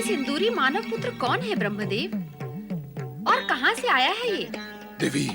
सिंदूरी मानव पुत्र कौन है ब्रह्मदेव, और कहां से आया है ये? देवी,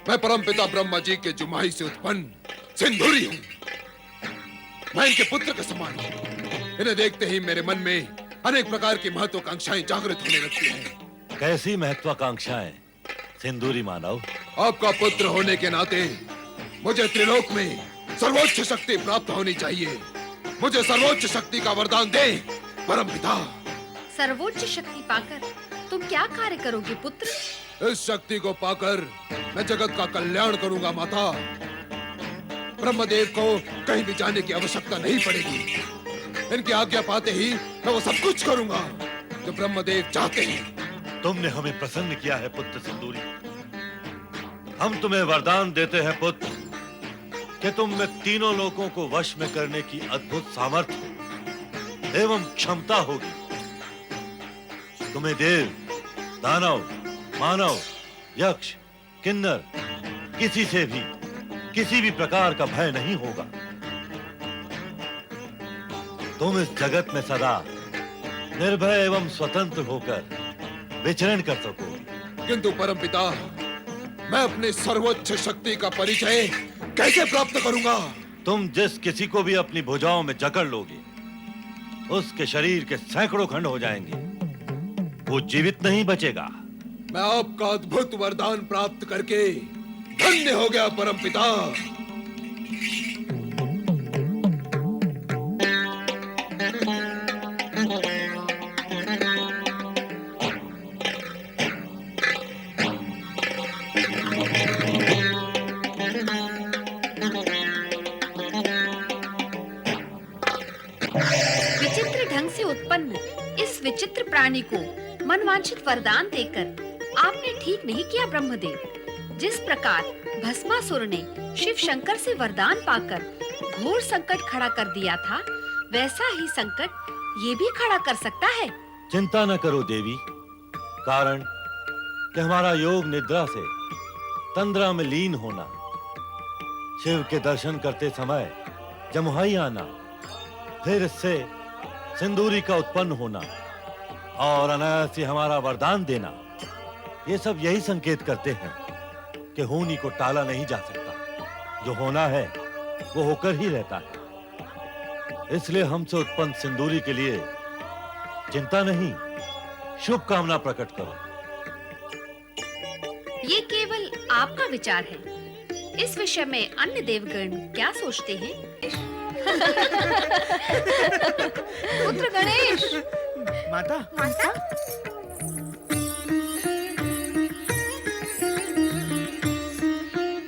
मैं परमपिता ब्रह्मा जी के जुमाही से उत्पन्न सिंदूरी हूँ। मैं इनके पुत्र का समान हूँ। इन्हें देखते ही मेरे मन में अनेक प्रकार की महत्वाकांक्षाएं जागृत होने लगती हैं। कैसी महत्वाकांक्षाएं सिंदूरी मानव? आपका पुत्र होने के नाते मुझे त्रिलोक में सर्वोच्च शक्ति प्राप्त होनी चाहिए। मुझे सर्वोच्च शक्ति का वरदान दे परमपिता। सर्वोच्च शक्ति पाकर तुम क्या कार्य करोगे पुत्र? इस शक्ति को पाकर मैं जगत का कल्याण करूंगा माता। ब्रह्मदेव को कहीं भी जाने की आवश्यकता नहीं पड़ेगी। इनकी आज्ञा पाते ही मैं वो सब कुछ करूंगा जो ब्रह्मदेव चाहते हैं। तुमने हमें प्रसन्न किया है पुत्र सिंदूरी। हम तुम्हें वरदान देते हैं पुत्र कि तुम में तीनों लोकों को वश में करने की अद्भुत सामर्थ्य एवं क्षमता होगी। तुम्हें देव, दानव, मानव, यक्ष, किन्नर किसी से भी किसी भी प्रकार का भय नहीं होगा। तुम इस जगत में सदा निर्भय एवं स्वतंत्र होकर विचरण कर सकोगे। किंतु परमपिता, मैं अपने सर्वोच्च शक्ति का परिचय कैसे प्राप्त करूंगा? तुम जिस किसी को भी अपनी भुजाओं में जकड़ लोगे, उसके शरीर के सैकड़ों खंड हो जाएंगे। वो जीवित नहीं बचेगा। मैं आपका अद्भुत वरदान प्राप्त करके धन्य हो गया परमपिता। विचित्र ढंग से उत्पन्न इस विचित्र प्राणी को मनवांछित वरदान देकर आपने ठीक नहीं किया ब्रह्मदेव। जिस प्रकार भस्मासुर ने शिव शंकर से वरदान पाकर घोर संकट खड़ा कर दिया था, वैसा ही संकट ये भी खड़ा कर सकता है। चिंता न करो देवी, कारण कि हमारा योग निद्रा से तंद्रा में लीन होना, शिव के दर्शन करते समय जमुहाई आना, फिर इससे सिंदूरी का उत्पन्न होना और अनायास ही हमारा वरदान देना, ये सब यही संकेत करते हैं कि होनी को टाला नहीं जा सकता। जो होना है वो होकर ही रहता है। इसलिए हमसे उत्पन्न सिंदूरी के लिए चिंता नहीं, शुभ कामना प्रकट करो। ये केवल आपका विचार है। इस विषय में अन्य देवगण क्या सोचते हैं? पुत्र गणेश। माता, माता,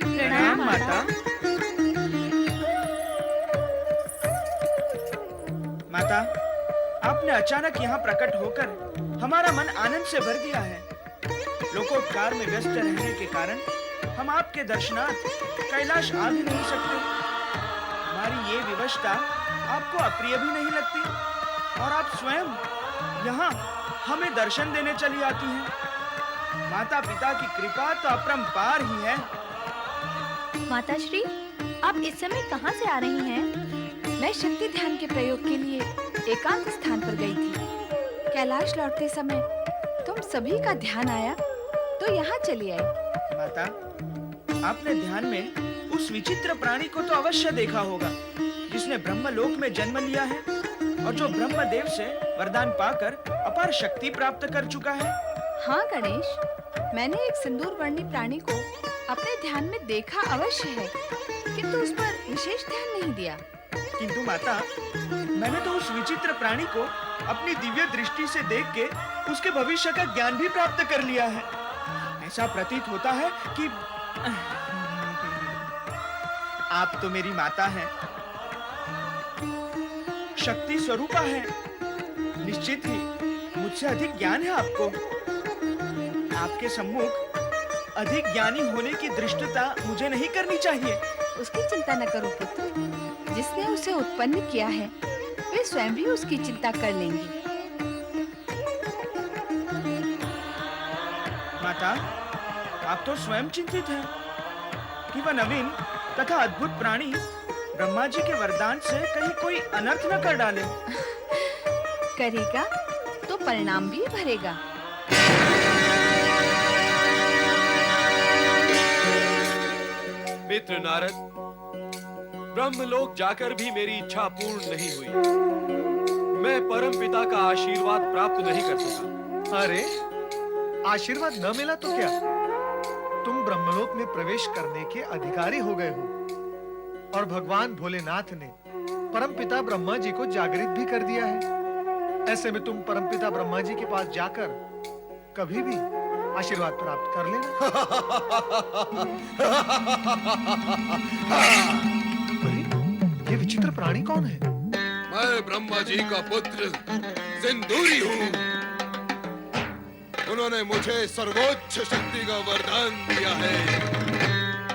प्रणाम माता। माता, आपने अचानक यहाँ प्रकट होकर हमारा मन आनंद से भर दिया है। लोकोपकार में व्यस्त रहने के कारण हम आपके दर्शनार्थ कैलाश आ भी नहीं सकते। हमारी ये विवशता आपको अप्रिय भी नहीं लगती और आप स्वयं यहाँ हमें दर्शन देने चली आती हैं। माता पिता की कृपा तो अपरंपार ही है। माताश्री, आप इस समय कहाँ से आ रही हैं? मैं शक्ति ध्यान के प्रयोग के लिए एकांत स्थान पर गई थी। कैलाश लौटते समय तुम सभी का ध्यान आया तो यहाँ चली आई। माता, आपने ध्यान में उस विचित्र प्राणी को तो अवश्य देखा होगा जिसने ब्रह्मलोक में जन्म लिया है और जो ब्रह्मदेव से वरदान पाकर अपार शक्ति प्राप्त कर चुका है। हाँ गणेश, मैंने एक सिंदूर वर्णी प्राणी को अपने ध्यान में देखा अवश्य है, किंतु उस पर विशेष ध्यान नहीं दिया। किंतु माता, मैंने तो उस विचित्र प्राणी को अपनी दिव्य दृष्टि से देख के उसके भविष्य का ज्ञान भी प्राप्त कर लिया है। ऐसा प्रतीत होता है कि आप तो मेरी माता हैं, शक्ति स्वरूपा है। निश्चित ही मुझसे अधिक ज्ञान है आपको। आपके सम्मुख अधिक ज्ञानी होने की दृष्टता मुझे नहीं करनी चाहिए। उसकी चिंता न करो पुत्र, जिसने उसे उत्पन्न किया है वे स्वयं भी उसकी चिंता कर लेंगी। माता, आप तो स्वयं चिंतित हैं कि वह नवीन तथा अद्भुत प्राणी ब्रह्मा जी के वरदान से कहीं कोई अनर्थ न कर डाले। करेगा परिणाम भी भरेगा। मित्र नारद, ब्रह्मलोक जाकर भी मेरी इच्छा पूर्ण नहीं हुई। मैं परम पिता का आशीर्वाद प्राप्त नहीं कर सका। अरे, आशीर्वाद न मिला तो क्या? तुम ब्रह्मलोक में प्रवेश करने के अधिकारी हो गए हो और भगवान भोलेनाथ ने परमपिता ब्रह्मा जी को जागृत भी कर दिया है। ऐसे में तुम परमपिता ब्रह्मा जी के पास जाकर कभी भी आशीर्वाद प्राप्त कर लेना। अरे, ये विचित्र प्राणी कौन है? मैं ब्रह्मा जी का पुत्र सिंदूरी हूँ। उन्होंने मुझे सर्वोच्च शक्ति का वरदान दिया है।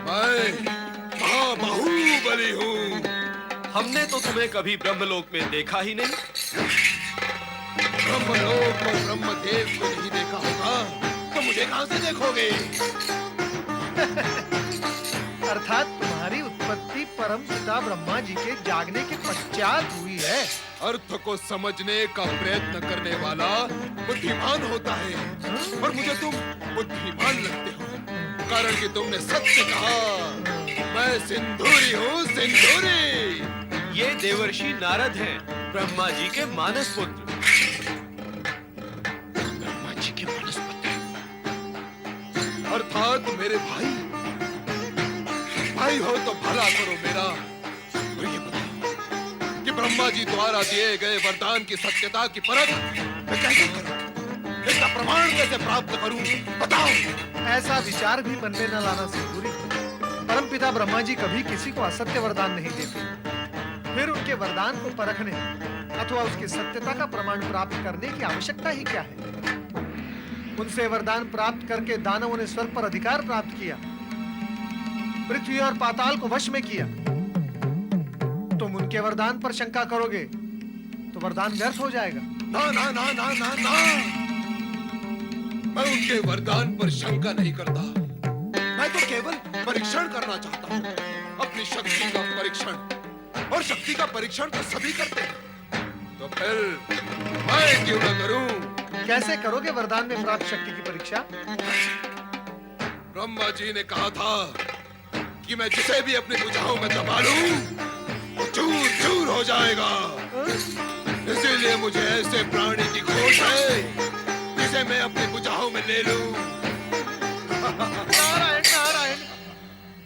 मैं महाबाहुबली हूँ। हमने तो तुम्हें कभी ब्रह्मलोक में देखा ही नहीं। ब्रह्मलोक और ब्रह्मदेव को नहीं देखा होगा तो मुझे कहां से देखोगे? अर्थात तुम्हारी उत्पत्ति परमपिता ब्रह्मा जी के जागने के पश्चात हुई है। अर्थ को समझने का प्रयत्न करने वाला बुद्धिमान होता है और मुझे तुम बुद्धिमान लगते हो, कारण कि तुमने सत्य कहा। मैं सिंदूरी हूँ, सिंदूरी। ये देवर्षि नारद हैं, ब्रह्मा जी के मानस पुत्र। ब्रह्मा जी के मानस पुत्र अर्थात मेरे भाई। भाई हो तो भला करो मेरा। और ये बताओ कि ब्रह्मा जी द्वारा दिए गए वरदान की सत्यता की परख मैं कैसे करूं? इसका प्रमाण कैसे प्राप्त करूं? बताओ। ऐसा विचार भी मन में न लाना सिंदूरी। परमपिता ब्रह्मा जी कभी किसी को असत्य वरदान नहीं देते। फिर उनके वरदान को परखने अथवा उसकी सत्यता का प्रमाण प्राप्त करने की आवश्यकता ही क्या है? उनसे वरदान प्राप्त करके दानवों ने स्वर्ग पर अधिकार प्राप्त किया, पृथ्वी और पाताल को वश में किया। तुम उनके वरदान पर शंका करोगे तो वरदान व्यर्थ हो जाएगा। ना ना ना ना ना ना, मैं उनके वरदान पर शंका नहीं करता। मैं तो केवल परीक्षण करना चाहता हूँ, अपनी शक्ति का परीक्षण। और शक्ति का परीक्षण तो सभी करते हैं, तो फिर मैं क्यों न करूं? कैसे करोगे वरदान में प्राप्त शक्ति की परीक्षा? ब्रह्मा जी ने कहा था कि मैं जिसे भी अपनी भुजाओं में दबा लूं, वो चूर चूर हो जाएगा। इसीलिए मुझे ऐसे प्राणी की खोज है जिसे मैं अपनी भुजाओं में ले लूं। नारायण नारायण,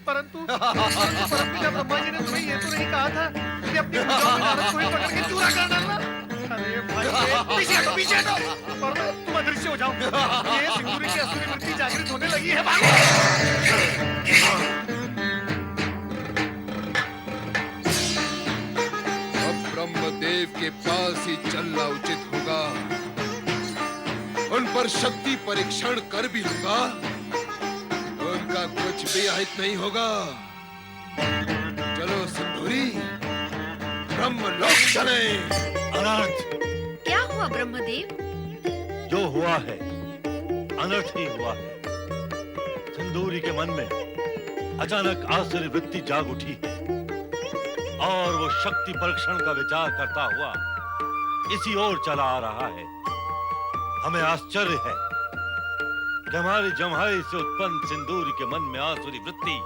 परंतु परमपिता ब्रह्मा जी ने तुम्हें ये तो नहीं कहा था कि अपनी भुजाओं में नारद को ही पकड़ के चूरा कर डालना? अरे भाई, पीछे हटो, पीछे हटो, वरना तुम अदृश्य हो जाओ। ये सिंदूरी की असुरी वृत्ति जागृत होने लगी है। भागो। अब ब्रह्मदेव के पास ही चलना उचित होगा। उन पर शक्ति परीक्षण कर भी लूंगा, उनका कुछ भी अहित नहीं होगा। चलो सिंदूरी, ब्रह्मलोक चले। अनर्थ। क्या हुआ ब्रह्मदेव? जो हुआ है अनर्थ ही हुआ है। सिंदूरी के मन में अचानक आसुरी वृत्ति जाग उठी है और वो शक्ति परीक्षण का विचार करता हुआ इसी ओर चला आ रहा है। हमें आश्चर्य है कि हमारी जम्हाई से उत्पन्न सिंदूरी के मन में आसुरी वृत्ति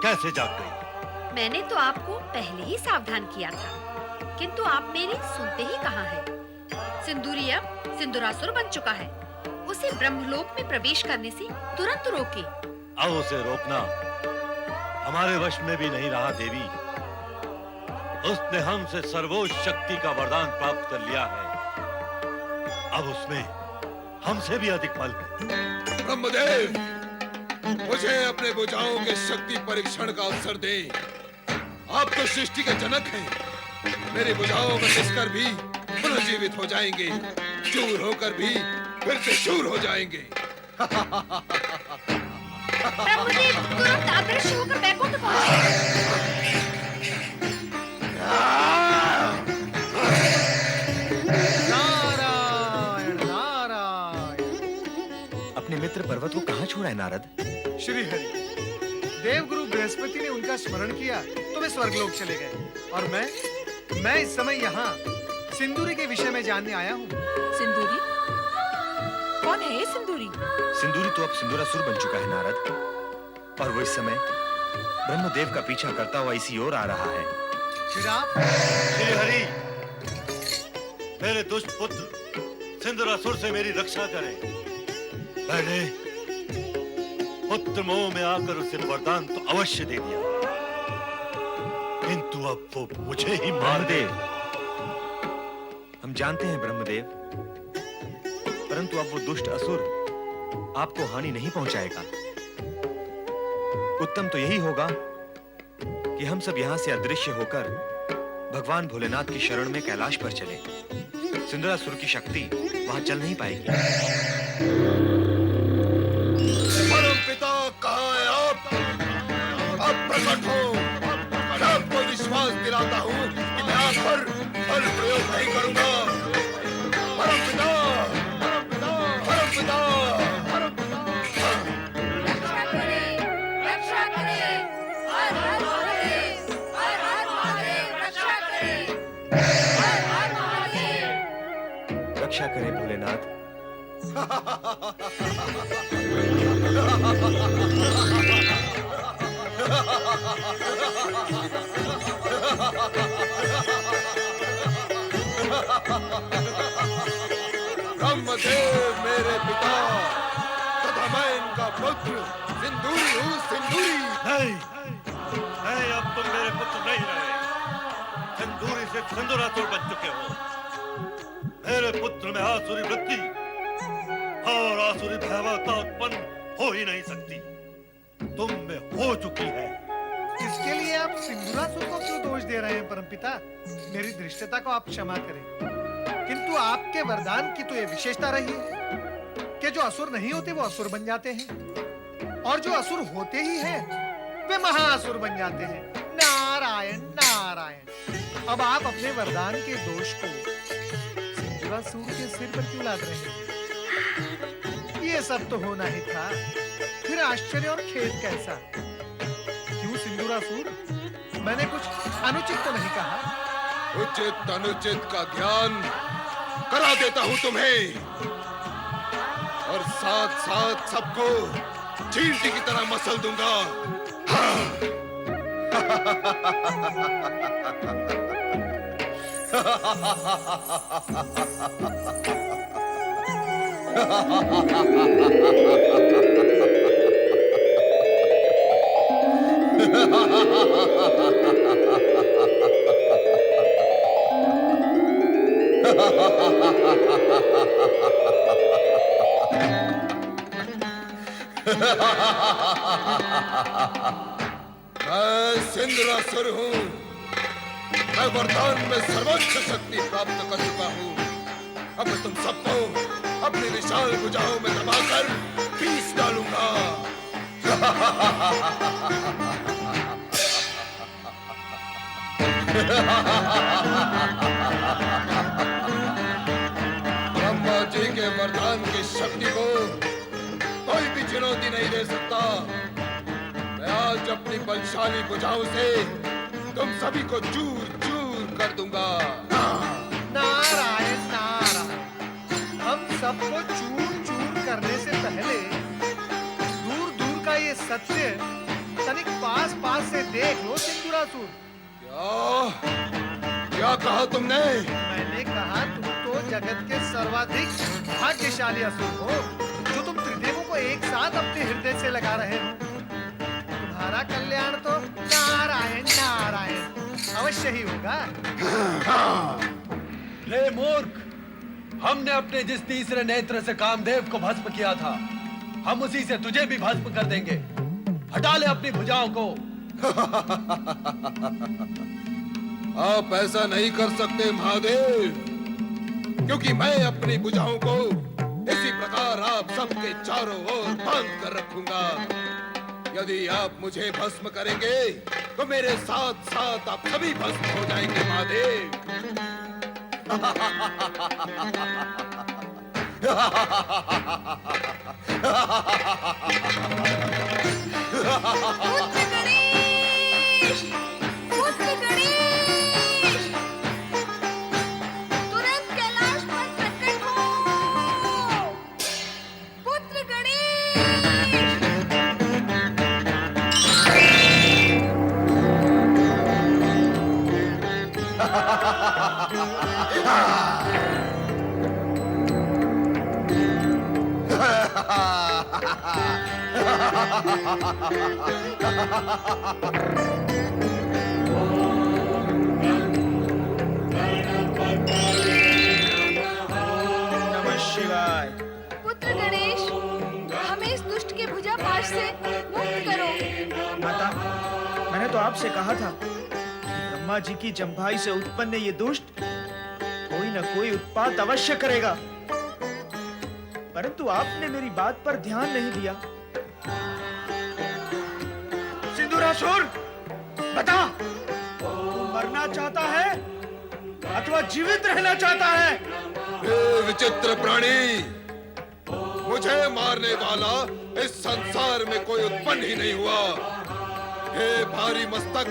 कैसे जाग गई। मैंने तो आपको पहले ही सावधान किया था, किंतु आप मेरी सुनते ही कहाँ हैं? सिंदूरी अब सिंदूरासुर बन चुका है। उसे ब्रह्मलोक में प्रवेश करने से तुरंत रोके। अब उसे रोकना हमारे वश में भी नहीं रहा देवी। उसने हमसे सर्वोच्च शक्ति का वरदान प्राप्त कर लिया है। अब उसमें हमसे भी अधिक बल है। ब्रह्मदेव, मुझे अपने भुजाओं के शक्ति परीक्षण का अवसर दे। आप तो सृष्टि के जनक हैं। मेरी भुजाओं में घुसकर भी पुनर्जीवित हो जाएंगे, चूर होकर भी फिर से चूर हो जाएंगे। ब्रह्मदेव तुरंत अदृश्य होकर बैकुंठ पहुंचे। नारायण नारायण। अपने मित्र पर्वत को कहाँ छोड़ा है नारद? श्री हरि, देवगुरु बृहस्पति ने उनका स्मरण किया तो वे स्वर्गलोक चले गए और मैं इस समय यहाँ सिंदूरी के विषय में जानने आया हूँ। सिंदूरी? कौन है ये सिंदूरी? सिंदूरी तो अब सिंदूरासुर बन चुका है नारद, और वो इस समय ब्रह्मदेव का पीछा करता हुआ इसी ओर आ रहा है। फिर आप श्री हरि, मेरे दुष्ट पुत्र सिंदूरासुर से मेरी रक्षा करें। मैंने पुत्र मोह में आकर उसे वरदान तो अवश्य दे दिया, किंतु अब वो मुझे ही मार दे। हम जानते हैं ब्रह्मदेव, परंतु अब वो दुष्ट असुर आपको हानि नहीं पहुंचाएगा। उत्तम तो यही होगा कि हम सब यहाँ से अदृश्य होकर भगवान भोलेनाथ की शरण में कैलाश पर चले। सिंदूरासुर की शक्ति वहां चल नहीं पाएगी। परमपिता कहाँ है आप? अब प्रकट हो। मैं आपको विश्वास दिलाता हूँ कि मैं आप पर बल प्रयोग नहीं करूंगा। परमपिता, परमपिता, परमपिता, परमपिता। रक्षा करें, रक्षा करें। हर हर महादेव, हर हर महादेव, रक्षा करें। हर हर महादेव। रक्षा करे भोलेनाथ। ब्रह्मदेव मेरे पिता तथा मैं इनका पुत्र सिंदूरी हूँ, सिंदूरी। नहीं, नहीं, अब तुम मेरे पुत्र नहीं रहे। सिंदूरी से सिंदूरासुर बन चुके हो। मेरे पुत्र में आसुरी वृत्ति और आसुरी भयावहता उत्पन्न हो ही नहीं सकती। तुम में हो चुकी है। इसके लिए आप सिंदूरासुर को क्यों दोष दे रहे हैं परमपिता? मेरी धृष्टता को आप क्षमा करें, किंतु आपके वरदान की तो ये विशेषता रही है कि जो असुर नहीं होते वो असुर बन जाते हैं, और जो असुर होते ही हैं वे महाअसुर बन जाते हैं। नारायण नारायण। अब आप अपने वरदान के दोष को सिंदूरासुर के सिर पर क्यों लाद रहे हैं? ये सब तो होना ही था, फिर आश्चर्य और खेद कैसा? क्यों सिंदूरासुर, मैंने कुछ अनुचित तो नहीं कहा? उचित अनुचित का ज्ञान करा देता हूँ तुम्हें, और साथ साथ सबको चींटी की तरह मसल दूंगा। मैं सिंदूरासुर हूँ। मैं वरदान में सर्वोच्च शक्ति प्राप्त कर चुका हूँ। अब मैं तुम सबको अपनी विशाल भुजाओं में दबाकर पीस डालूंगा। ब्रह्मा जी के वरदान की शक्ति को कोई भी चुनौती नहीं दे सकता। मैं आज अपनी बलशाली भुजाओं से तुम सभी को चूर चूर कर दूंगा। नारायण नारायण। हम सबको चूर चूर करने से पहले दूर दूर का ये सत्य तनिक पास पास से देख लो सिंदूरासुर। क्या कहा तुमने? मैंने कहा तुम तो जगत के सर्वाधिक भाग्यशाली असुर हो, जो तुम त्रिदेवों को एक साथ अपने हृदय से लगा रहे हो। तुम्हारा कल्याण तो नारायण नारायण अवश्य ही होगा। ले मूर्ख, हमने अपने जिस तीसरे नेत्र से कामदेव को भस्म किया था, हम उसी से तुझे भी भस्म कर देंगे। हटा ले अपनी भुजाओं को। आप ऐसा नहीं कर सकते महादेव, क्योंकि मैं अपनी भुजाओं को इसी प्रकार आप सबके चारों ओर बांध कर रखूंगा। यदि आप मुझे भस्म करेंगे तो मेरे साथ साथ आप सभी भस्म हो जाएंगे महादेव। पुत्र गणेश! पुत्र गणेश! तुरंत कैलाश पर प्रकट नमः शिवाय। पुत्र गणेश, हमें इस दुष्ट के भुजापाश से मुक्त करो। माता, मैंने तो आपसे कहा था कि ब्रह्मा जी की जंभाई से उत्पन्न ये दुष्ट कोई न कोई उत्पात अवश्य करेगा, परंतु आपने मेरी बात पर ध्यान नहीं दिया। सिंदूरासुर, बता, तू मरना चाहता है अथवा जीवित रहना चाहता है? हे विचित्र प्राणी, मुझे मारने वाला इस संसार में कोई उत्पन्न ही नहीं हुआ। हे भारी मस्तक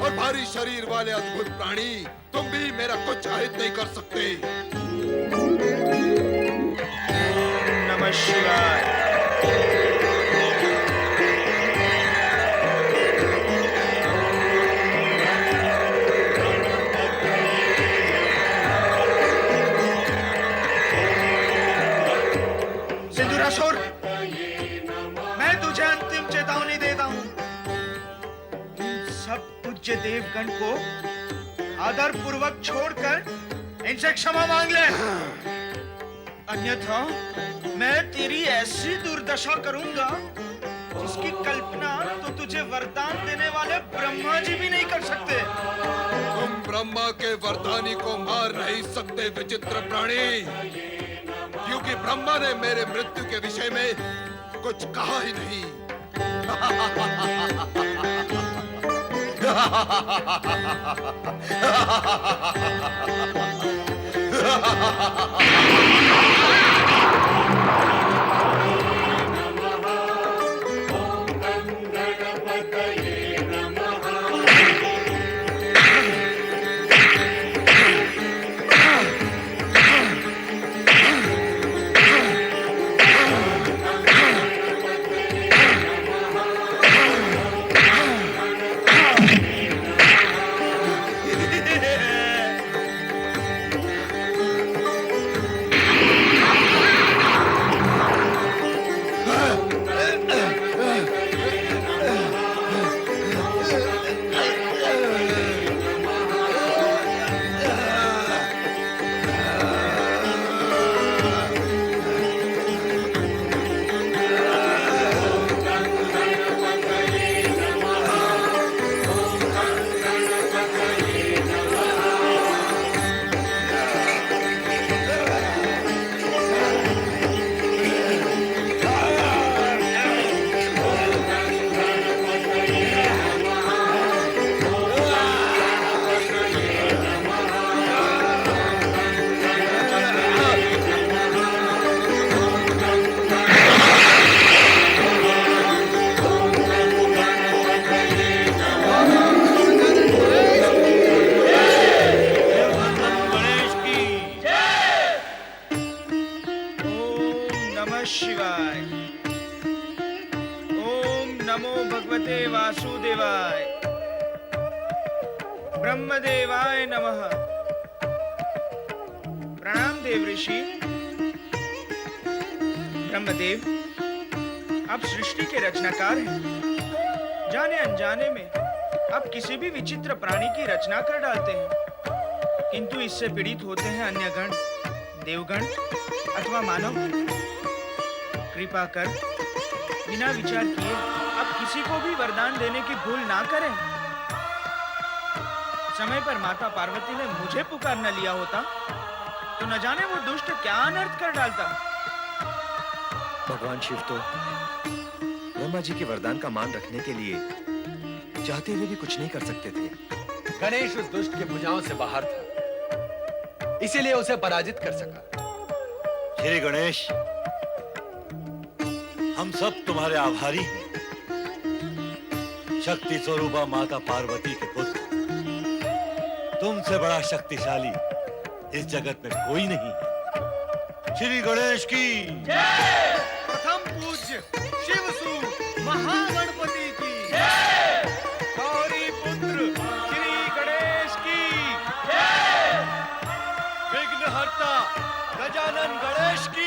और भारी शरीर वाले अद्भुत प्राणी, तुम भी मेरा कुछ अहित नहीं कर सकते। नमः शिवाय। सिंदूरासुर, मैं तुझे अंतिम चेतावनी देता हूँ। इन सब पूज्य देवगण को आदर पूर्वक छोड़कर इनसे क्षमा मांग ले, अन्यथा मैं तेरी ऐसी दुर्दशा करूंगा जिसकी कल्पना तो तुझे वरदान देने वाले ब्रह्मा जी भी नहीं कर सकते। तुम ब्रह्मा के वरदानी को मार नहीं सकते विचित्र प्राणी, क्योंकि ब्रह्मा ने मेरे मृत्यु के विषय में कुछ कहा ही नहीं। नमो भगवते वासुदेवाय। ब्रह्मदेवाय नमः। प्रणाम देव ऋषि। ब्रह्मदेव, आप सृष्टि के रचनाकार हैं। जाने अनजाने में आप किसी भी विचित्र प्राणी की रचना कर डालते हैं, किंतु इससे पीड़ित होते हैं अन्य गण, देवगण अथवा मानव। कृपा कर बिना विचार किए आप किसी को भी वरदान देने की भूल ना करें। समय पर माता पार्वती ने मुझे पुकार न लिया होता तो न जाने वो दुष्ट क्या अनर्थ कर डालता। भगवान शिव तो ब्रह्मा जी के वरदान का मान रखने के लिए चाहते हुए भी कुछ नहीं कर सकते थे। गणेश उस दुष्ट के भुजाओं से बाहर था, इसीलिए उसे पराजित कर सका। श्री गणेश, हम सब तुम्हारे आभारी हैं। शक्ति स्वरूपा माता पार्वती के पुत्र, तुमसे बड़ा शक्तिशाली इस जगत में कोई नहीं है। श्री गणेश की जय। प्रथम पूज्य शिवसूत महागणपति की जय। गौरी पुत्र श्री गणेश की जय। विघ्नहर्ता गजानन गणेश की